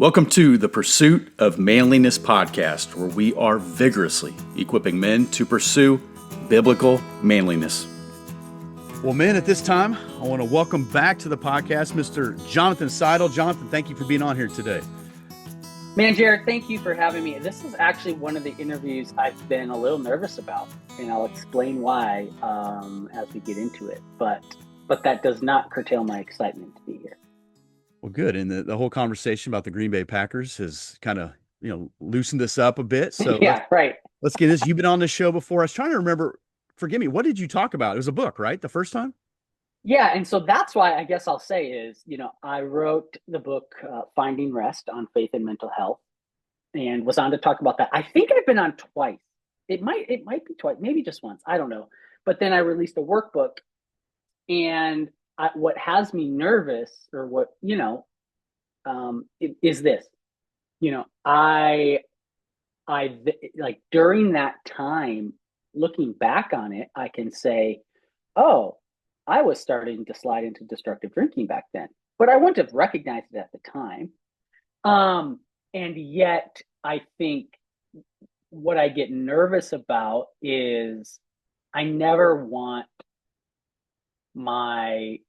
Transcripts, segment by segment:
Welcome to the Pursuit of Manliness podcast, where we are vigorously equipping men to pursue biblical manliness. Well, men, at this time, I want to welcome back to the podcast Mr. Jonathon Seidl. Jonathan, thank you for being on here today. Man, Jared, thank you for having me. This is actually one of the interviews I've been a little nervous about, and I'll explain why as we get into it. But that does not curtail my excitement to be here. Well, good. And the whole conversation about the Green Bay Packers has kind of, loosened us up a bit. So right. Let's get this. You've been on this show before. I was trying to remember, forgive me, what did you talk about? It was a book, right? The first time? Yeah. And so that's why I guess I'll say is, I wrote the book, Finding Rest on Faith and Mental Health, and was on to talk about that. I think I've been on twice. It might be twice, maybe just once. I don't know. But then I released a workbook, and what has me nervous, or what, is this, I like during that time, looking back on it, I can say, oh, I was starting to slide into destructive drinking back then, but I wouldn't have recognized it at the time. And yet I think what I get nervous about is I never want I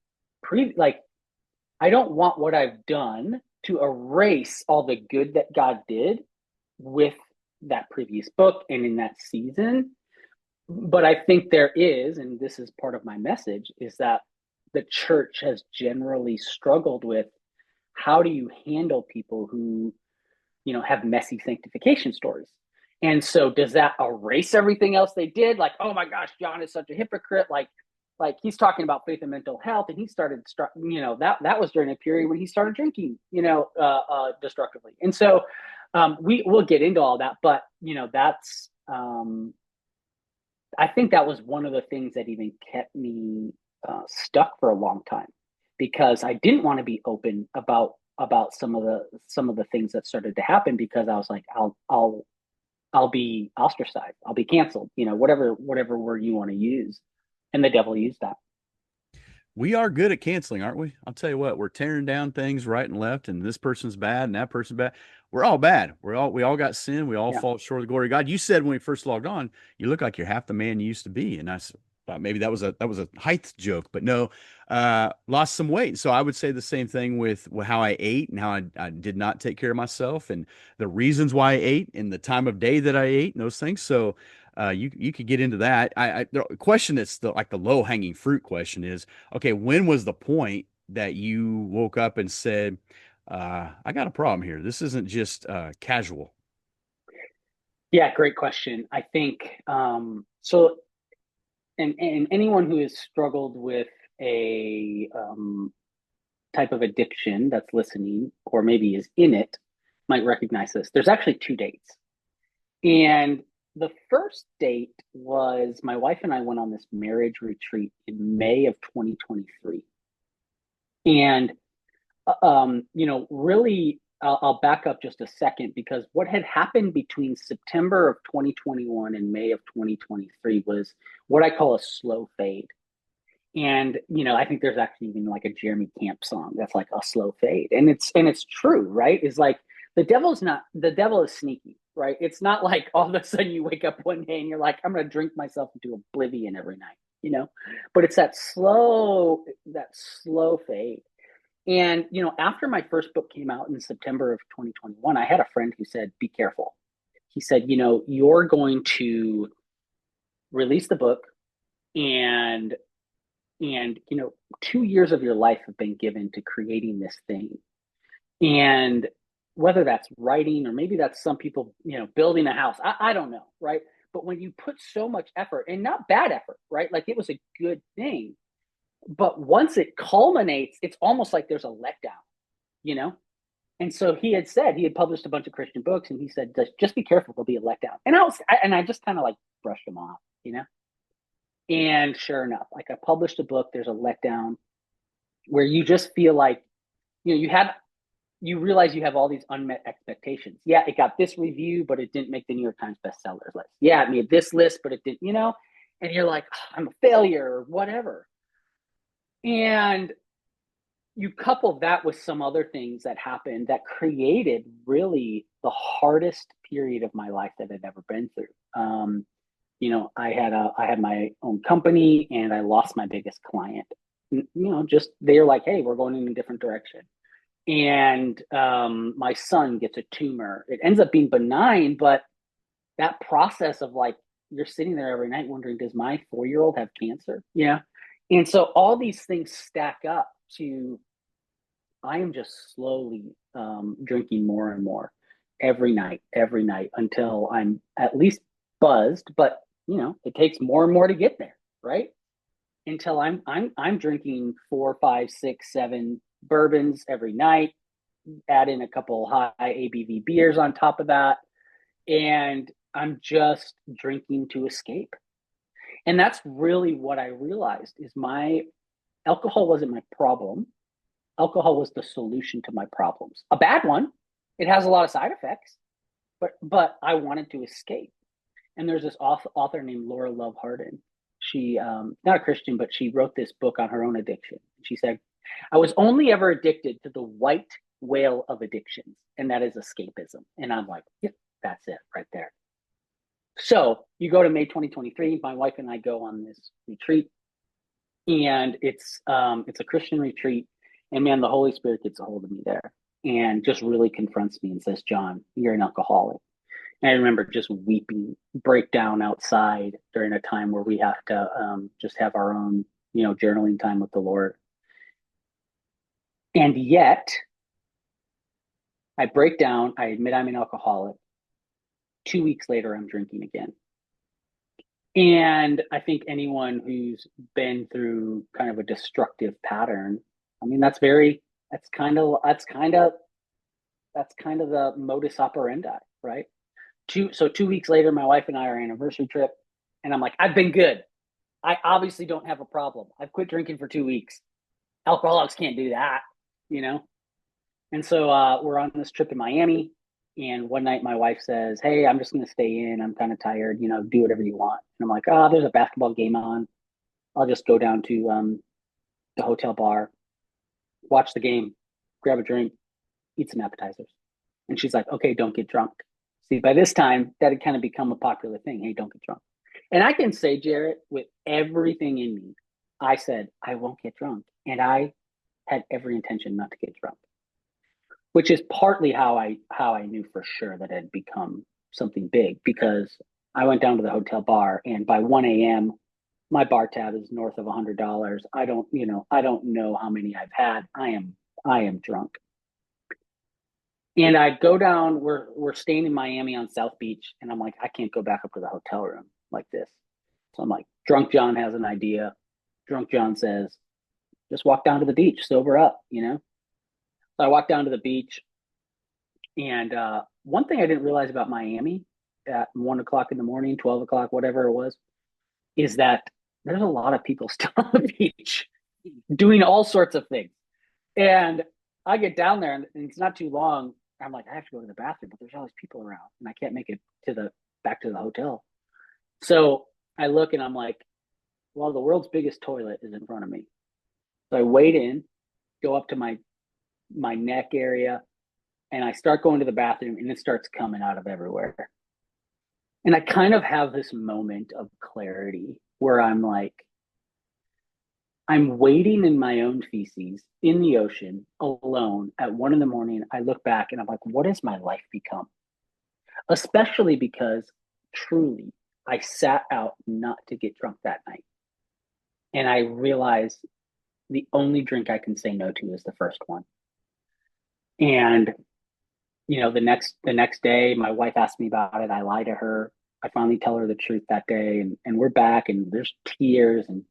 don't want what I've done to erase all the good that God did with that previous book and in that season. But I think there is, and this is part of my message, is that the church has generally struggled with how do you handle people who, have messy sanctification stories. And so does that erase everything else they did? Like, oh my gosh, John is such a hypocrite. Like he's talking about faith and mental health, and he started, that was during a period when he started drinking, destructively. And so we'll get into all that, but that's, I think that was one of the things that even kept me stuck for a long time, because I didn't want to be open about some of the things that started to happen, because I was like, I'll be ostracized, I'll be canceled, whatever word you want to use. And the devil used that. We are good at canceling, aren't we? I'll tell you what, we're tearing down things right and left, and this person's bad and that person's bad. We're all bad. We all got sin. We all fall short of the glory of God. You said when we first logged on, you look like you're half the man you used to be. And I thought maybe that was a height joke, but no, lost some weight. So I would say the same thing with how I ate and how I did not take care of myself, and the reasons why I ate and the time of day that I ate and those things. So you could get into that. The question that's like the low hanging fruit question is, okay, when was the point that you woke up and said, I got a problem here? This isn't just casual. Yeah, great question. I think so. And anyone who has struggled with a type of addiction that's listening, or maybe is in it, might recognize this. There's actually two dates. And the first date was my wife and I went on this marriage retreat in May of 2023. And, really, I'll back up just a second, because what had happened between September of 2021 and May of 2023 was what I call a slow fade. And, I think there's actually even like a Jeremy Camp song that's like a slow fade. And it's true, right? It's like the devil is sneaky, right? It's not like all of a sudden you wake up one day and you're like, I'm going to drink myself into oblivion every night, but it's that slow fade. And, after my first book came out in September of 2021, I had a friend who said, be careful. He said, you're going to release the book, and 2 years of your life have been given to creating this thing. And whether that's writing, or maybe that's some people, building a house, I don't know, right? But when you put so much effort, and not bad effort, right? Like it was a good thing. But once it culminates, it's almost like there's a letdown, And so he had published a bunch of Christian books, and he said, just be careful, there'll be a letdown. And I just kind of like brushed him off, And sure enough, like I published a book, there's a letdown where you just feel like, you realize you have all these unmet expectations. Yeah, it got this review, but it didn't make the New York Times bestsellers list. Yeah, it made this list, but it didn't, and you're like, oh, I'm a failure or whatever. And you couple that with some other things that happened that created really the hardest period of my life that I'd ever been through. I had my own company and I lost my biggest client. Just they're like, hey, we're going in a different direction. And my son gets a tumor. It ends up being benign, but that process of like you're sitting there every night wondering, does my 4-year-old have cancer? Yeah. And so all these things stack up to I am just slowly drinking more and more every night until I'm at least buzzed. But it takes more and more to get there, right? Until I'm drinking 4, 5, 6, 7 bourbons every night, add in a couple high ABV beers on top of that, and I'm just drinking to escape. And that's really what I realized is my alcohol wasn't my problem. Alcohol was the solution to my problems. A bad one. It has a lot of side effects, but I wanted to escape. And there's this author named Laura Love Hardin. She not a Christian, but she wrote this book on her own addiction. She said, I was only ever addicted to the white whale of addictions, and that is escapism. And I'm like, yeah, that's it right there. So you go to May 2023, my wife and I go on this retreat, and it's a Christian retreat. And man, the Holy Spirit gets a hold of me there and just really confronts me and says, John, you're an alcoholic. And I remember just weeping, break down outside during a time where we have to just have our own, journaling time with the Lord. And yet, I break down, I admit I'm an alcoholic. 2 weeks later, I'm drinking again. And I think anyone who's been through kind of a destructive pattern, I mean, that's kind of the modus operandi, right? 2 weeks later, my wife and I are anniversary trip, and I'm like, I've been good. I obviously don't have a problem. I've quit drinking for 2 weeks. Alcoholics can't do that, you know? And so we're on this trip in Miami. And one night my wife says, hey, I'm just going to stay in. I'm kind of tired, do whatever you want. And I'm like, there's a basketball game on. I'll just go down to the hotel bar, watch the game, grab a drink, eat some appetizers. And she's like, okay, don't get drunk. See, by this time, that had kind of become a popular thing. Hey, don't get drunk. And I can say, Jarrett, with everything in me, I said, I won't get drunk. And I had every intention not to get drunk, which is partly how I knew for sure that it had become something big, because I went down to the hotel bar and by 1 a.m. my bar tab is north of $100. I don't know how many I've had. I am drunk. And I go down, we're staying in Miami on South Beach, and I'm like, I can't go back up to the hotel room like this. So I'm like, drunk John has an idea. Drunk John says, just walk down to the beach, sober up, So I walked down to the beach, and one thing I didn't realize about Miami at 1 o'clock in the morning, 12 o'clock, whatever it was, is that there's a lot of people still on the beach doing all sorts of things. And I get down there, and it's not too long. I'm like, I have to go to the bathroom, but there's all these people around, and I can't make it back to the hotel. So I look, and I'm like, well, the world's biggest toilet is in front of me. So I wade in, go up to my neck area, and I start going to the bathroom, and it starts coming out of everywhere. And I kind of have this moment of clarity where I'm like, I'm wading in my own feces in the ocean alone at 1 a.m. I look back and I'm like, what has my life become? Especially because truly I sat out not to get drunk that night. And I realized the only drink I can say no to is the first one. And the next day, my wife asked me about it. I lie to her. I finally tell her the truth that day, and we're back, and there's tears, and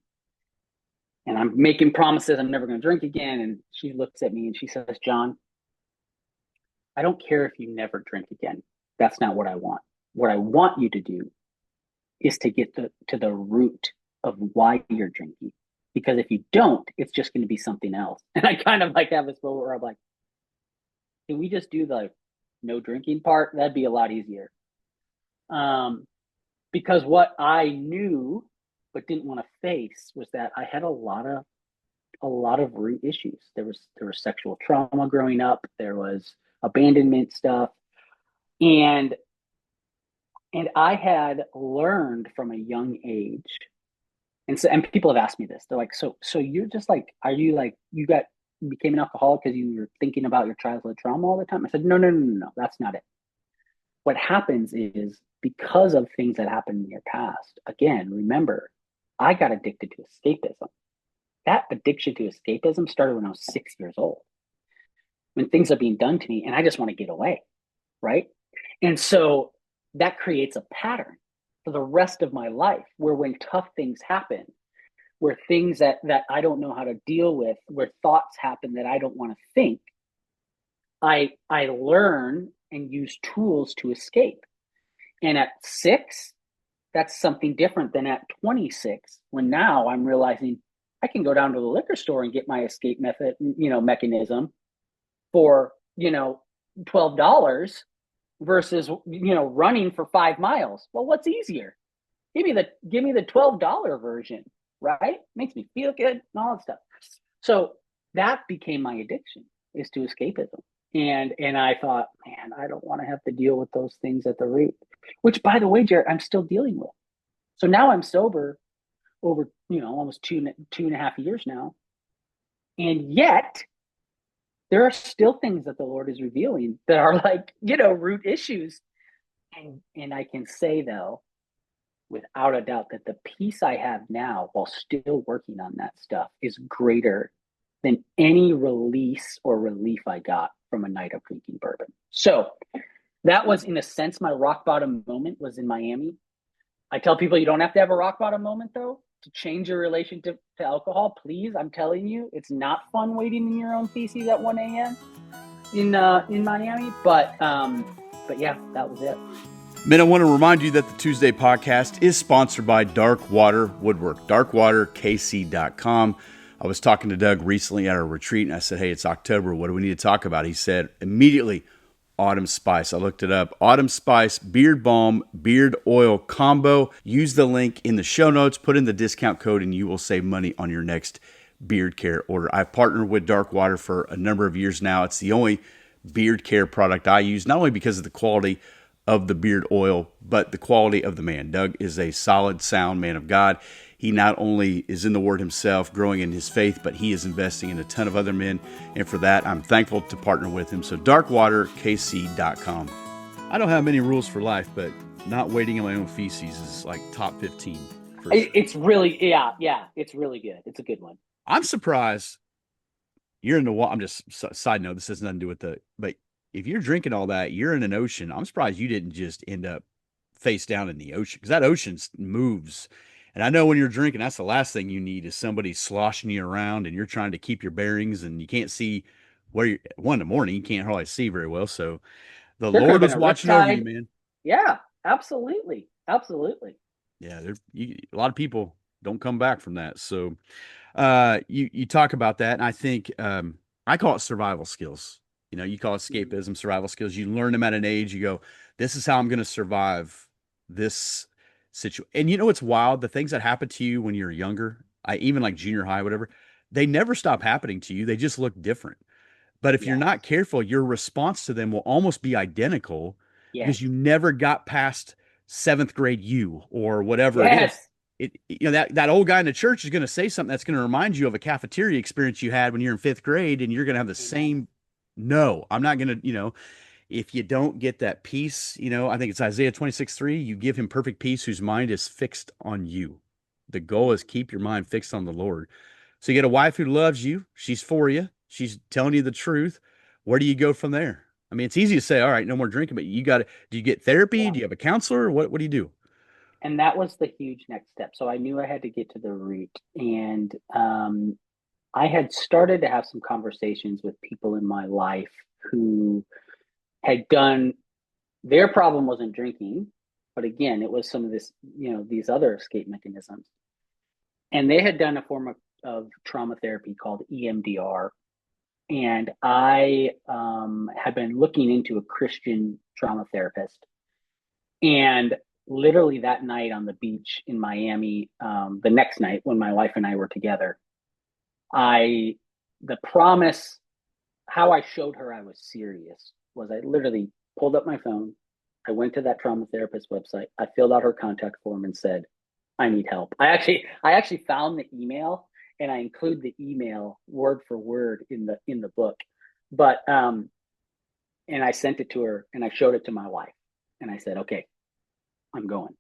I'm making promises I'm never going to drink again. And she looks at me and she says, John, I don't care if you never drink again. That's not what I want. What I want you to do is to get to the root of why you're drinking. Because if you don't, it's just going to be something else. And I kind of like have this moment where I'm like, can we just do the no drinking part? That'd be a lot easier. Because what I knew but didn't want to face was that I had a lot a lot of root issues. There was sexual trauma growing up. There was abandonment stuff, and I had learned from a young age. And people have asked me this. They're like, so you're just like, are you like you became an alcoholic because you were thinking about your childhood trauma all the time? I said, no, no, no, no, no. That's not it. What happens is because of things that happened in your past. Again, remember, I got addicted to escapism. That addiction to escapism started when I was 6 years old, when things are being done to me and I just want to get away, right? And so that creates a pattern for the rest of my life where when tough things happen, where things that I don't know how to deal with, where thoughts happen that I don't want to think, I learn and use tools to escape. And at 6, that's something different than at 26, when now I'm realizing I can go down to the liquor store and get my escape mechanism for, $12 versus, running for 5 miles. Well, what's easier? Give me the $12 version, right? Makes me feel good and all that stuff. So that became my addiction, is to escapism. And I thought, man, I don't want to have to deal with those things at the root, which, by the way, Jared, I'm still dealing with. So now I'm sober over, almost two and a half years now. And yet there are still things that the Lord is revealing that are like, root issues. And I can say, though, without a doubt, that the peace I have now while still working on that stuff is greater than any release or relief I got from a night of drinking bourbon. So that was, in a sense, my rock bottom moment was in Miami. I tell people you don't have to have a rock bottom moment, though, to change your relationship to alcohol. Please, I'm telling you, it's not fun waiting in your own feces at 1 a.m. in Miami. But yeah, that was it. Men, I want to remind you that the Tuesday podcast is sponsored by Dark Water Woodwork, darkwaterkc.com. I was talking to Doug recently at our retreat, and I said, hey, it's October. What do we need to talk about? He said, immediately, Autumn Spice. I looked it up. Autumn Spice Beard Balm Beard Oil Combo. Use the link in the show notes. Put in the discount code, and you will save money on your next beard care order. I've partnered with Dark Water for a number of years now. It's the only beard care product I use, not only because of the quality of the beard oil, but the quality of the man. Doug is a solid, sound man of God. He not only is in the Word himself, growing in his faith, but he is investing in a ton of other men. And for that, I'm thankful to partner with him. So darkwaterkc.com. I don't have many rules for life, but not waiting in my own feces is like top 15. It's really, yeah, it's really good. It's a good one. I'm surprised you're in the water. I'm just, side note, this has nothing to do with but if you're drinking all that, you're in an ocean. I'm surprised you didn't just end up face down in the ocean, because that ocean moves. And I know when you're drinking, that's the last thing you need is somebody sloshing you around and you're trying to keep your bearings and you can't see where you're 1 in the morning. You can't hardly see very well. So the Lord was watching over you, man. Yeah, absolutely. Absolutely. Yeah. A lot of people don't come back from that. So you talk about that. And I think I call it survival skills. You call it escapism, survival skills. You learn them at an age. You go, this is how I'm going to survive this situation. And what's wild? The things that happen to you when you're younger, even like junior high, whatever, they never stop happening to you. They just look different. But if you're not careful, your response to them will almost be identical because you never got past 7th grade you or whatever it is. That old guy in the church is going to say something that's going to remind you of a cafeteria experience you had when you're in 5th grade, and you're going to have the same. No, I'm not going to, if you don't get that peace, I think it's Isaiah 26:3, you give him perfect peace whose mind is fixed on you. The goal is keep your mind fixed on the Lord. So you get a wife who loves you. She's for you. She's telling you the truth. Where do you go from there? I mean, it's easy to say, all right, no more drinking, but do you get therapy? Do you have a counselor? What do you do? And that was the huge next step. So I knew I had to get to the root. And I had started to have some conversations with people in my life who had done, their problem wasn't drinking, but again, it was some of this, these other escape mechanisms. And they had done a form of trauma therapy called EMDR. And I had been looking into a Christian trauma therapist. And literally that night on the beach in Miami, the next night when my wife and I were together, The promise, how I showed her I was serious was I literally pulled up my phone. I went to that trauma therapist website. I filled out her contact form and said, I need help. I actually found the email, and I include the email word for word in the book. But and I sent it to her, and I showed it to my wife, and I said, okay, I'm going.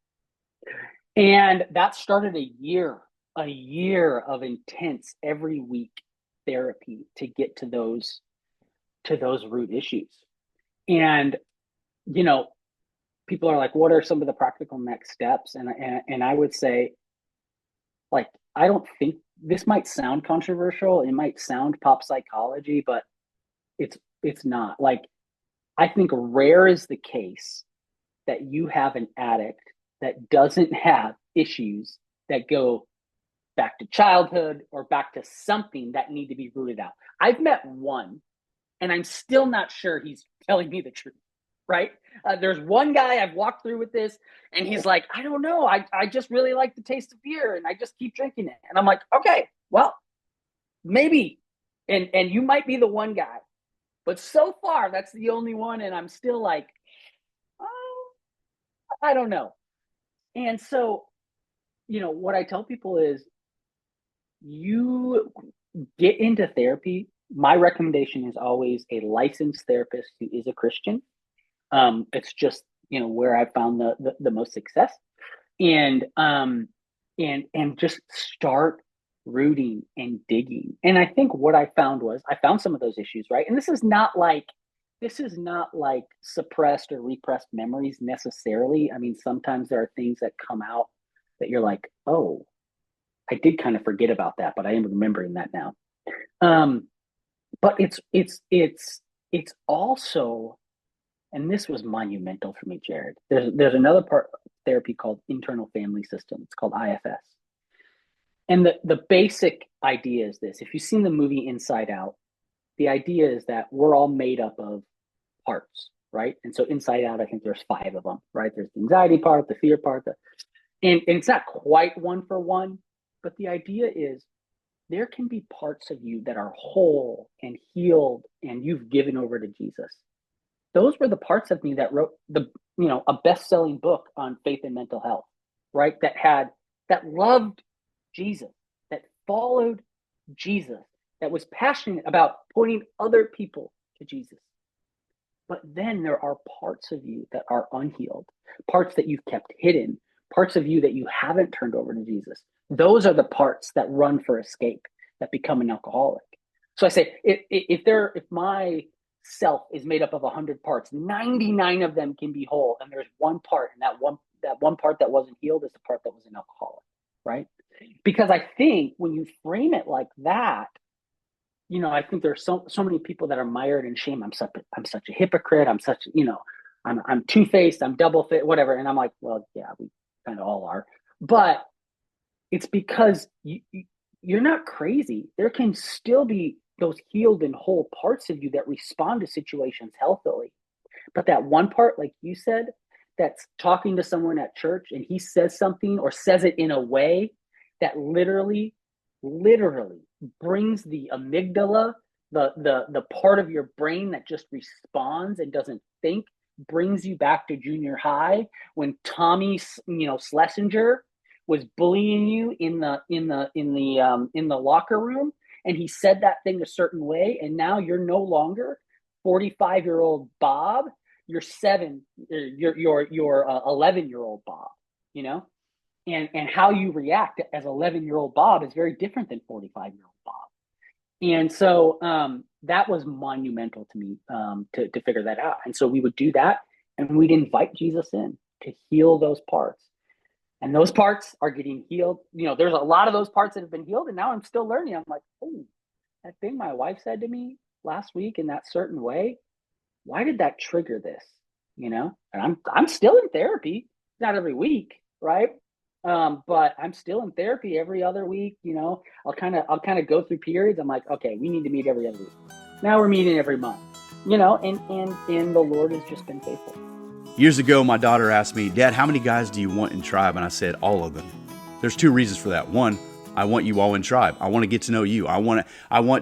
And that started a year of intense every week therapy to get to those root issues. And people are like, what are some of the practical next steps? And I would say, like, I don't think this might sound controversial. It might sound pop psychology, but it's not. Like, I think rare is the case that you have an addict that doesn't have issues that go back to childhood or back to something that need to be rooted out. I've met one, and I'm still not sure he's telling me the truth, right? There's one guy I've walked through with this, and he's like, I don't know. I just really like the taste of beer, and I just keep drinking it. And I'm like, okay, well, maybe. And you might be the one guy. But so far, that's the only one, and I'm still like, oh, I don't know. And so, what I tell people is, you get into therapy. My recommendation is always a licensed therapist who is a Christian. It's just, where I found the most success, and just start rooting and digging. And I think what I found was I found some of those issues, right? And this is not like suppressed or repressed memories necessarily. I mean, sometimes there are things that come out that you're like, oh, I did kind of forget about that, but I am remembering that now. But it's also, and this was monumental for me, Jared. There's another part of therapy called internal family system. It's called IFS. And the basic idea is this. If you've seen the movie Inside Out, the idea is that we're all made up of parts, right? And so Inside Out, I think there's 5 of them, right? There's the anxiety part, the fear part, and it's not quite one for one, but the idea is there can be parts of you that are whole and healed, and you've given over to Jesus. Those were the parts of me that wrote a best-selling book on faith and mental health, right? That loved Jesus, that followed Jesus, that was passionate about pointing other people to Jesus. But then there are parts of you that are unhealed, parts that you've kept hidden, parts of you that you haven't turned over to Jesus. Those are the parts that run for escape, that become an alcoholic. So I say, if my self is made up of 100 parts, 99 of them can be whole, and there's one part, and that one part that wasn't healed is the part that was an alcoholic, right? Because I think when you frame it like that, I think there's so many people that are mired in shame. I'm such a hypocrite. I'm such, I'm two-faced. I'm double-faced, whatever. And I'm like, well, yeah, we kind of all are. But it's because you're not crazy. There can still be those healed and whole parts of you that respond to situations healthily. But that one part, like you said, that's talking to someone at church and he says something or says it in a way that literally brings the amygdala, the part of your brain that just responds and doesn't think, brings you back to junior high when Tommy, Schlesinger was bullying you in the locker room, and he said that thing a certain way, and now you're no longer 45-year-old Bob. You're 11-year-old Bob, and how you react as 11-year-old Bob is very different than 45-year-old Bob. And so that was monumental to me to figure that out. And so we would do that, and we'd invite Jesus in to heal those parts. And those parts are getting healed. There's a lot of those parts that have been healed, and now I'm still learning. I'm like, oh, that thing my wife said to me last week in that certain way, why did that trigger this? And I'm still in therapy, not every week, right? But I'm still in therapy every other week. I'll kind of go through periods. I'm like, okay, we need to meet every other week. Now we're meeting every month. And the Lord has just been faithful. Years ago, my daughter asked me, Dad, how many guys do you want in Tribe? And I said, all of them. There's 2 reasons for that. One, I want you all in tribe. I want to get to know you. I want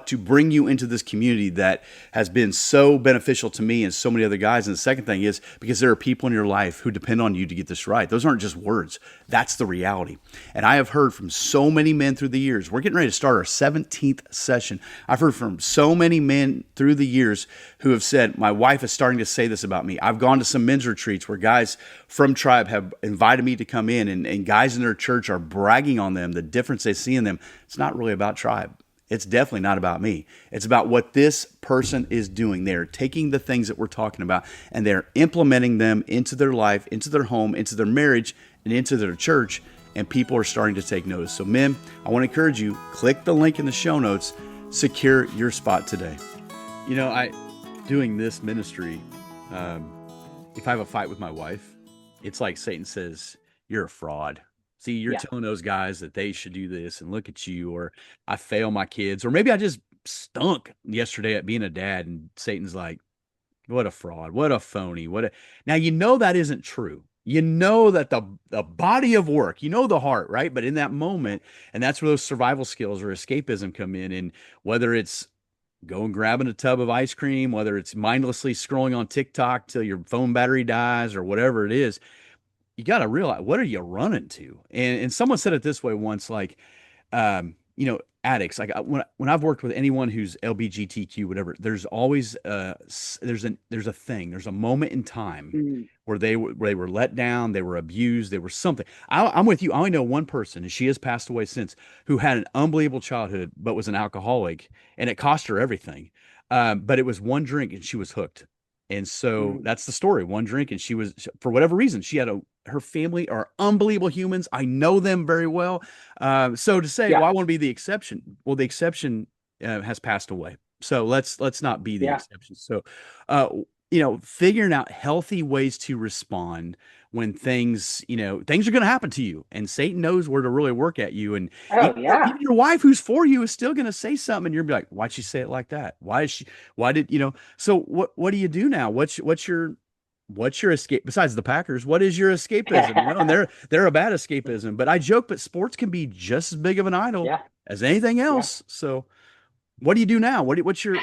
to bring you into this community that has been so beneficial to me and so many other guys. And the second thing is because there are people in your life who depend on you to get this right. Those aren't just words. That's the reality. And I have heard from so many men through the years. We're getting ready to start our 17th session. I've heard from so many men through the years who have said, my wife is starting to say this about me. I've gone to some men's retreats where guys from tribe have invited me to come in, and guys in their church are bragging on them, the difference they see in them. It's not really about tribe. It's definitely not about me. It's about what this person is doing. They're taking the things that we're talking about and they're implementing them into their life, into their home, into their marriage, and into their church. And people are starting to take notice. So men, I want to encourage you, click the link in the show notes, secure your spot today. You know, doing this ministry, if I have a fight with my wife, it's like Satan says, you're a fraud. See, you're telling those guys that they should do this and look at you, or I fail my kids, or maybe I just stunk yesterday at being a dad. And Satan's like, what a fraud, what a phony, now, that isn't true. You know that the body of work, the heart, right? But in that moment, and that's where those survival skills or escapism come in. And whether it's going grabbing a tub of ice cream, whether it's mindlessly scrolling on TikTok till your phone battery dies or whatever it is, you got to realize, what are you running to? And someone said it this way once, like, addicts, like when I've worked with anyone who's LGBTQ, whatever, there's always there's a thing, there's a moment in time Mm. where they were let down, they were abused, they were something. I'm with you. I only know one person, and she has passed away since, who had an unbelievable childhood, but was an alcoholic, and it cost her everything. But it was one drink, and she was hooked. And so Mm. that's the story. One drink, and she was, for whatever reason, her family are unbelievable humans. I know them very well. So to say, Yeah. well, I want to be the exception. Well, the exception has passed away. So let's not be the Yeah. exception. So, figuring out healthy ways to respond when things are going to happen to you, and Satan knows where to really work at you. And Oh, yeah. even your wife, who's for you, is still going to say something, and you're gonna be like, why'd she say it like that? Why did So what do you do now? What's your escape besides the Packers? What is your escapism? And they're a bad escapism, but I joke, but sports can be just as big of an idol Yeah. as anything Yeah. else. So what do you do now? What's your,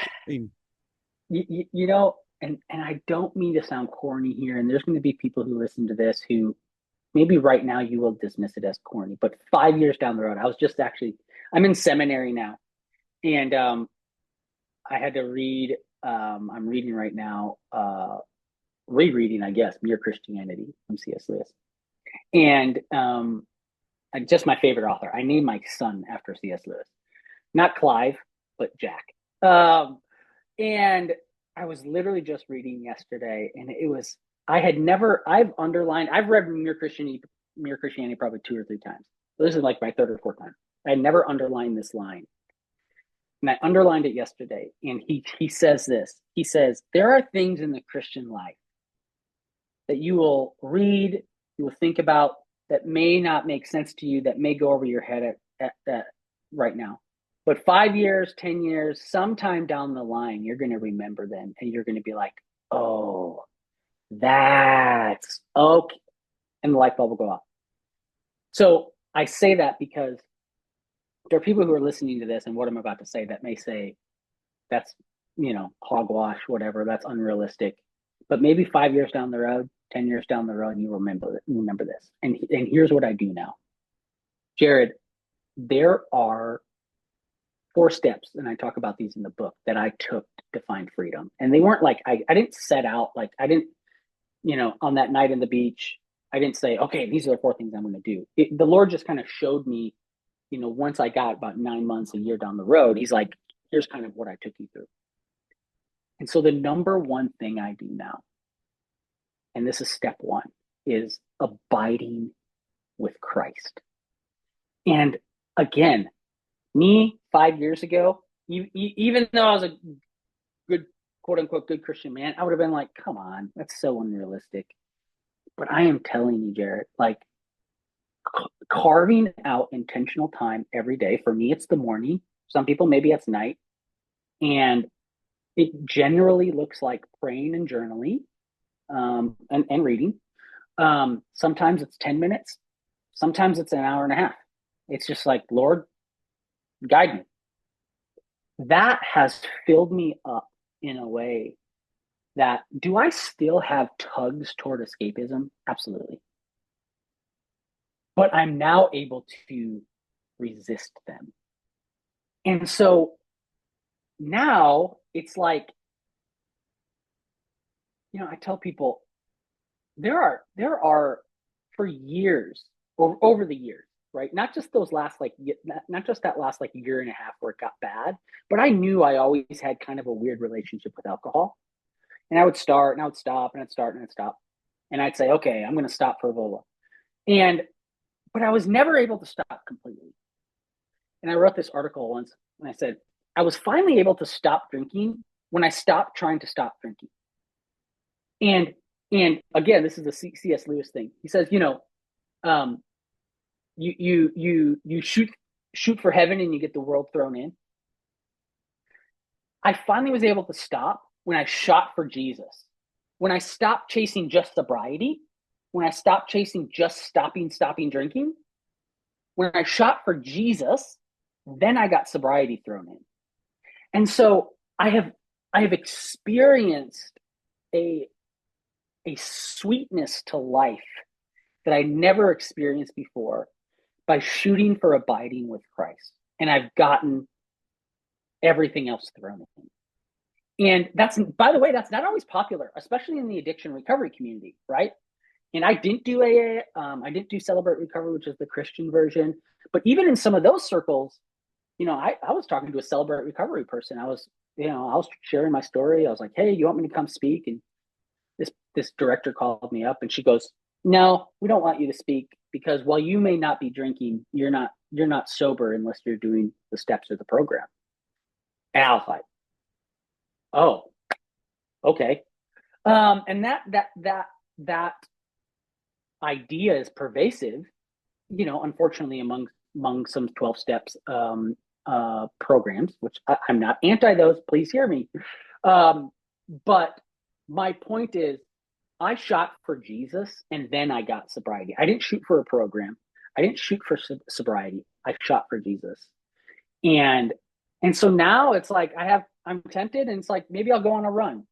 And I don't mean to sound corny here, and there's going to be people who listen to this who maybe right now you will dismiss it as corny, but 5 years down the road, I'm in seminary now, and I had to read. I'm reading right now, rereading, I guess, Mere Christianity from C.S. Lewis, and just my favorite author. I named my son after C.S. Lewis, not Clive, but Jack. And I was literally just reading yesterday, and I've read Mere Christianity probably 2 or 3 times. So this is like my third or fourth time. I had never underlined this line, and I underlined it yesterday. And he says this. He says, there are things in the Christian life that you will read, you will think about, that may not make sense to you, that may go over your head at right now. But 5 years, 10 years, sometime down the line, you're going to remember them, and you're going to be like, oh, that's okay. And the light bulb will go off. So I say that because there are people who are listening to this and what I'm about to say that may say, that's, hogwash, whatever, that's unrealistic. But maybe 5 years down the road, 10 years down the road, you remember this. And here's what I do now. Jared, there are 4 steps, and I talk about these in the book, that I took to find freedom. And they weren't like, I didn't set out, like I didn't, on that night in the beach, I didn't say, okay, these are the 4 things I'm going to do. The Lord just kind of showed me, once I got about 9 months, a year down the road, he's like, here's kind of what I took you through. And so the number one thing I do now, and this is step 1, is abiding with Christ. And again, me 5 years ago, even though I was a good, quote unquote, good Christian man, I would have been like, come on, that's so unrealistic. But I am telling you, Jared, like carving out intentional time every day. For me, it's the morning. Some people, maybe it's night. And it generally looks like praying and journaling, and reading. Sometimes it's 10 minutes. Sometimes it's an hour and a half. It's just like, Lord, guide me. That has filled me up in a way that, do I still have tugs toward escapism? Absolutely. But I'm now able to resist them. And so now it's like, I tell people there are for years, over the years, right? Not just those last like not just that last like year and a half where it got bad, but I knew I always had kind of a weird relationship with alcohol. And I would start and I would stop and I'd start and I'd stop. And I'd say, okay, I'm going to stop for a little while. But I was never able to stop completely. And I wrote this article once and I said, I was finally able to stop drinking when I stopped trying to stop drinking. And again, this is the C.S. Lewis thing. He says, um, you shoot for heaven and you get the world thrown in. I finally was able to stop when I shot for Jesus. When I stopped chasing just sobriety, when I stopped chasing just stopping drinking, when I shot for Jesus, then I got sobriety thrown in. And so I have experienced a sweetness to life that I never experienced before by shooting for abiding with Christ. And I've gotten everything else thrown in. And that's, by the way, that's not always popular, especially in the addiction recovery community, right? And I didn't do AA. I didn't do Celebrate Recovery, which is the Christian version. But even in some of those circles, I was talking to a Celebrate Recovery person. I was sharing my story. I was like, hey, you want me to come speak? And this director called me up and she goes, no, we don't want you to speak because while you may not be drinking, you're not sober unless you're doing the steps of the program. And I was like, oh, okay. And that idea is pervasive, unfortunately among some 12 steps programs, which I'm not anti those, please hear me. But my point is, I shot for Jesus and then I got sobriety. I didn't shoot for a program. I didn't shoot for sobriety. I shot for Jesus. And so now it's like I'm tempted and it's like, maybe I'll go on a run.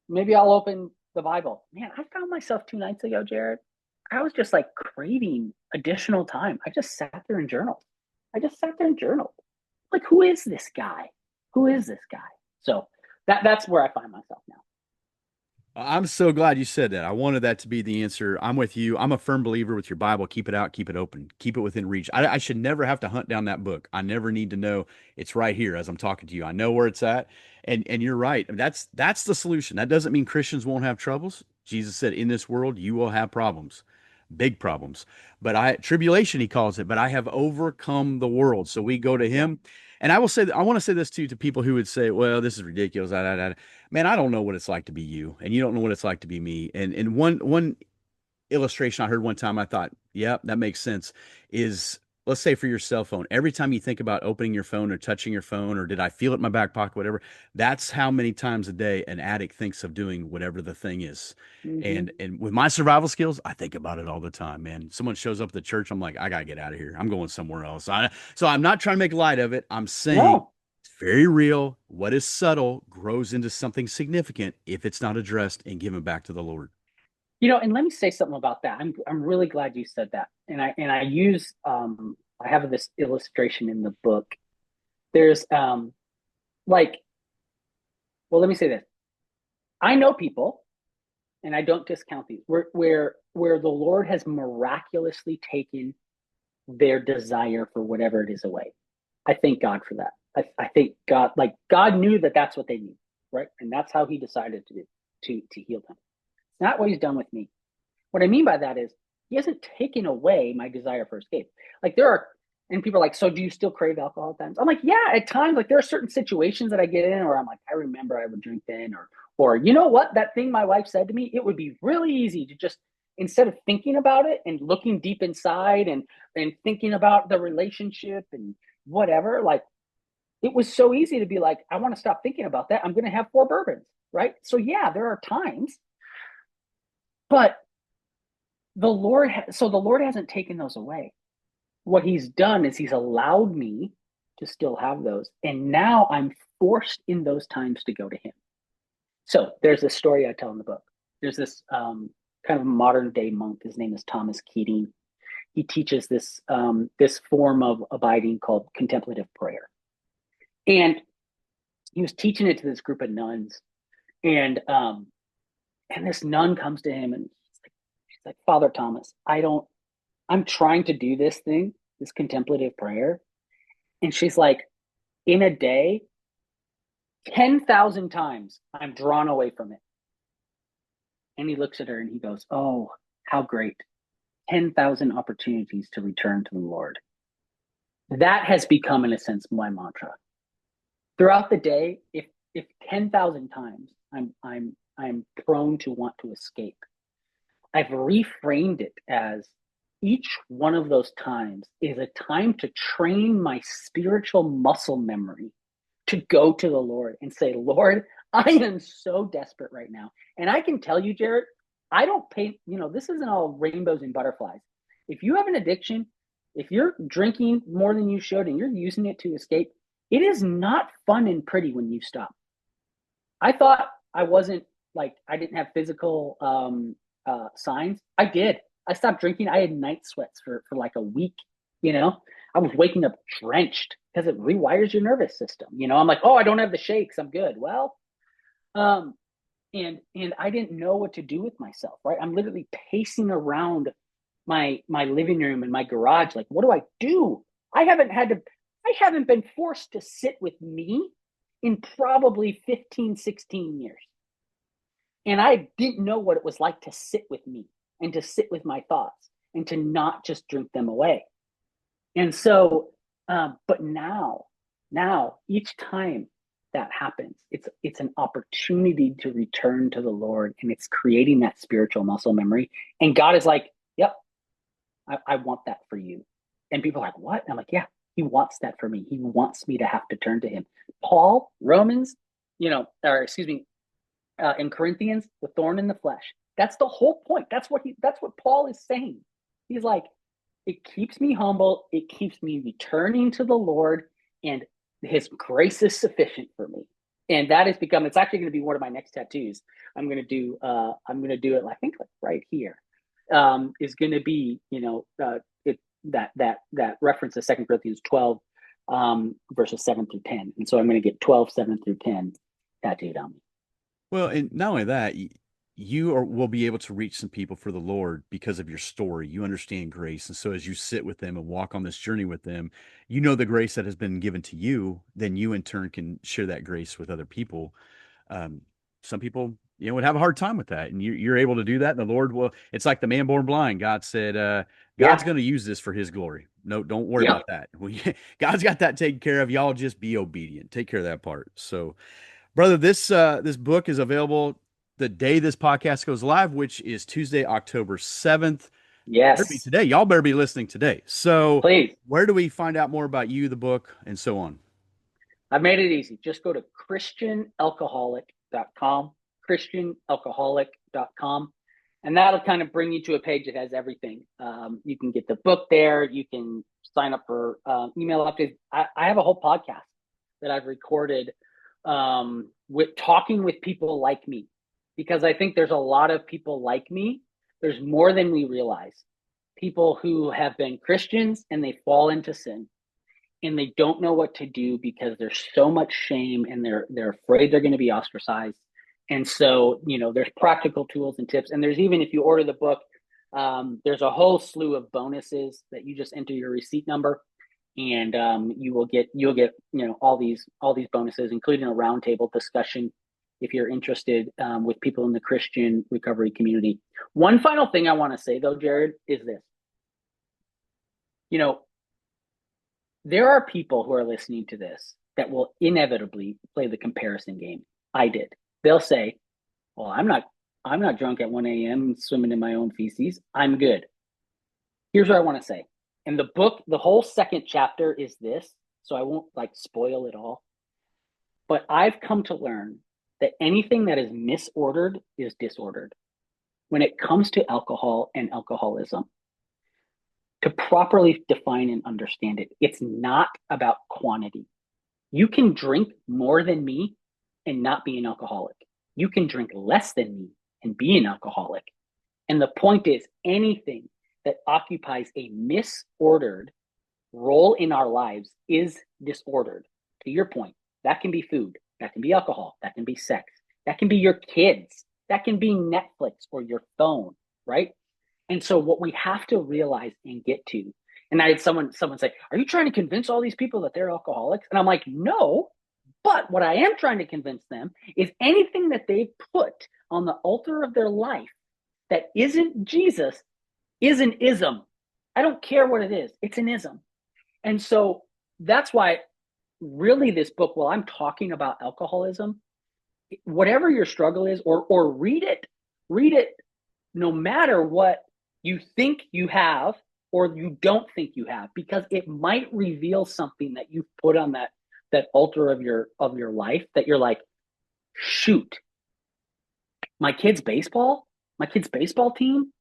Maybe I'll open the Bible. Man, I found myself 2 nights ago, Jared. I was just like craving additional time. I just sat there and journaled. Like, who is this guy? So that's where I find myself now. I'm so glad you said that. I wanted that to be the answer. I'm with you. I'm a firm believer with your Bible. Keep it out, keep it open, keep it within reach. I should never have to hunt down that book. I never need to know it's right here as I'm talking to you. I know where it's at. And you're right. That's the solution. That doesn't mean Christians won't have troubles. Jesus said, in this world, you will have problems, big problems. But tribulation, he calls it, but I have overcome the world. So we go to him. And I will say, I want to say this too to people who would say, well, this is ridiculous. Man, I don't know what it's like to be you, and you don't know what it's like to be me. And one illustration I heard one time, I thought, yeah, that makes sense. Is let's say for your cell phone, every time you think about opening your phone or touching your phone, or did I feel it in my back pocket, whatever, that's how many times a day an addict thinks of doing whatever the thing is. Mm-hmm. And with my survival skills, I think about it all the time, man. Someone shows up at the church, I'm like, I gotta get out of here. I'm going somewhere else. So I'm not trying to make light of it. I'm saying No, it's very real. What is subtle grows into something significant if it's not addressed and given back to the Lord. and let me say something about that. I'm really glad you said that. And I use I have this illustration in the book. There's like, well, let me say this. I know people, and I don't discount these, where the Lord has miraculously taken their desire for whatever it is away. I thank God for that. I think God knew that that's what they need, right? And that's how He decided to do to heal them. It's not what He's done with me. What I mean by that is He hasn't taken away my desire for escape. Like and people are like, so do you still crave alcohol at times? I'm like, yeah, at times. Like there are certain situations that I get in, or I'm like, I remember I would drink then, or you know what, that thing my wife said to me, it would be really easy to just, instead of thinking about it and looking deep inside and thinking about the relationship and whatever, like it was so easy to be like, I want to stop thinking about that. I'm going to have 4 bourbons, right? So yeah, there are times, but the Lord hasn't taken those away. What He's done is He's allowed me to still have those. And now I'm forced in those times to go to him. So there's this story I tell in the book. There's this kind of modern day monk. His name is Thomas Keating. He teaches this form of abiding called contemplative prayer. And he was teaching it to this group of nuns. And this nun comes to him and she's like, Father Thomas, I'm trying to do this thing, this contemplative prayer. And she's like, in a day, 10,000 times I'm drawn away from it. And he looks at her and he goes, oh, how great. 10,000 opportunities to return to the Lord. That has become, in a sense, my mantra. Throughout the day, if 10,000 times I'm prone to want to escape, I've reframed it as each one of those times is a time to train my spiritual muscle memory to go to the Lord and say, Lord, I am so desperate right now. And I can tell you, Jared, I don't pay, this isn't all rainbows and butterflies. If you have an addiction, if you're drinking more than you should and you're using it to escape, it is not fun and pretty when you stop. I thought I didn't have physical signs. I did. I stopped drinking. I had night sweats for like a week. I was waking up drenched because it rewires your nervous system. I'm like, oh, I don't have the shakes. I'm good. Well, and I didn't know what to do with myself, right? I'm literally pacing around my living room and my garage. Like, what do I do? I haven't been forced to sit with me in probably 15, 16 years. And I didn't know what it was like to sit with me and to sit with my thoughts and to not just drink them away. And so, but now, each time that happens, it's an opportunity to return to the Lord, and it's creating that spiritual muscle memory. And God is like, yep, I want that for you. And people are like, what? And I'm like, yeah, he wants that for me. He wants me to have to turn to him. Paul, Romans, in Corinthians, the thorn in the flesh. That's the whole point. That's what Paul is saying. He's like, it keeps me humble. It keeps me returning to the Lord, and his grace is sufficient for me. And that has become, it's actually going to be one of my next tattoos. I'm going to do it, I think, like right here, is going to be, that reference to 2 Corinthians 12, verses 7 through 10. And so I'm going to get 12, 7 through 10 tattooed on me. Well, and not only that, will be able to reach some people for the Lord because of your story. You understand grace. And so as you sit with them and walk on this journey with them, the grace that has been given to you, then you in turn can share that grace with other people. Some people, would have a hard time with that. And you're able to do that. And the Lord will, it's like the man born blind. God said, God's going to use this for his glory. No, don't worry about that. God's got that taken care of. Y'all just be obedient. Take care of that part. So, brother, this book is available the day this podcast goes live, which is Tuesday, October 7th. Yes. Better be today. Y'all better be listening today. So please, where do we find out more about you, the book, and so on? I've made it easy. Just go to christianalcoholic.com, christianalcoholic.com. And that'll kind of bring you to a page that has everything. You can get the book there. You can sign up for email updates. I have a whole podcast that I've recorded with talking with people like me, because I think there's a lot of people like me. There's more than we realize. People who have been Christians and they fall into sin and they don't know what to do because there's so much shame and they're afraid they're going to be ostracized. And so, there's practical tools and tips. And there's even, if you order the book, there's a whole slew of bonuses that you just enter your receipt number, and you'll get all these bonuses, including a roundtable discussion if you're interested, with people in the Christian recovery community. One final thing I want to say, though, Jared, is this. There are people who are listening to this that will inevitably play the comparison game. I did. They'll say, well, I'm not drunk at 1 a.m. swimming in my own feces. I'm good. Here's what I want to say. And the book, the whole second chapter is this, so I won't spoil it all. But I've come to learn that anything that is misordered is disordered when it comes to alcohol and alcoholism. to properly define and understand it, it's not about quantity. You can drink more than me and not be an alcoholic. You can drink less than me and be an alcoholic. And the point is, anything that occupies a misordered role in our lives is disordered. To your point, that can be food, that can be alcohol, that can be sex, that can be your kids, that can be Netflix or your phone, right? And so what we have to realize and get to, and I had someone say, are you trying to convince all these people that they're alcoholics? And I'm like, no, but what I am trying to convince them is anything that they've put on the altar of their life that isn't Jesus is an ism. I don't care what it is. It's an ism. And so that's why really this book, while I'm talking about alcoholism, whatever your struggle is, or read it no matter what you think you have or you don't think you have, because it might reveal something that you've put on that altar of your life that you're like, shoot, my kid's baseball team,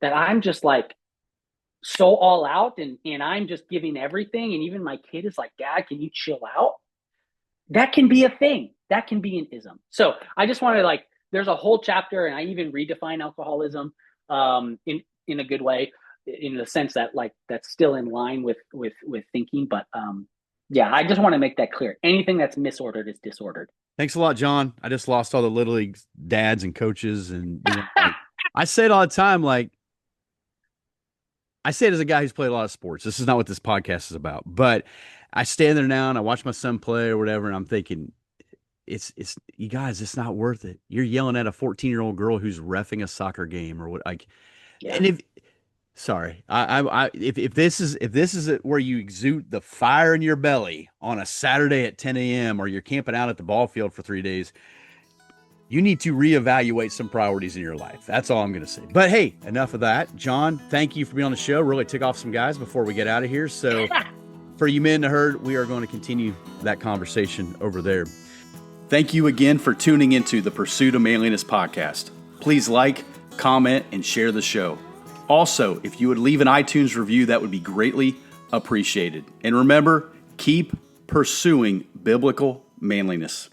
that I'm just like so all out and I'm just giving everything. And even my kid is like, Dad, can you chill out? That can be a thing. That can be an ism. So I just wanted to there's a whole chapter, and I even redefine alcoholism in a good way, in the sense that that's still in line with thinking. But yeah, I just want to make that clear. Anything that's misordered is disordered. Thanks a lot, John. I just lost all the Little League dads and coaches. And I say it all the time. I say it as a guy who's played a lot of sports. This is not what this podcast is about. But I stand there now and I watch my son play or whatever, and I'm thinking, it's you guys, it's not worth it. You're yelling at a 14-year-old girl who's reffing a soccer game or what. Yeah. And if this is where you exude the fire in your belly on a Saturday at 10 a.m. or you're camping out at the ball field for 3 days, you need to reevaluate some priorities in your life. That's all I'm going to say. But hey, enough of that. John, thank you for being on the show. Really tick off some guys before we get out of here. So for you men in the herd, we are going to continue that conversation over there. Thank you again for tuning into the Pursuit of Manliness podcast. Please like, comment, and share the show. Also, if you would leave an iTunes review, that would be greatly appreciated. And remember, keep pursuing biblical manliness.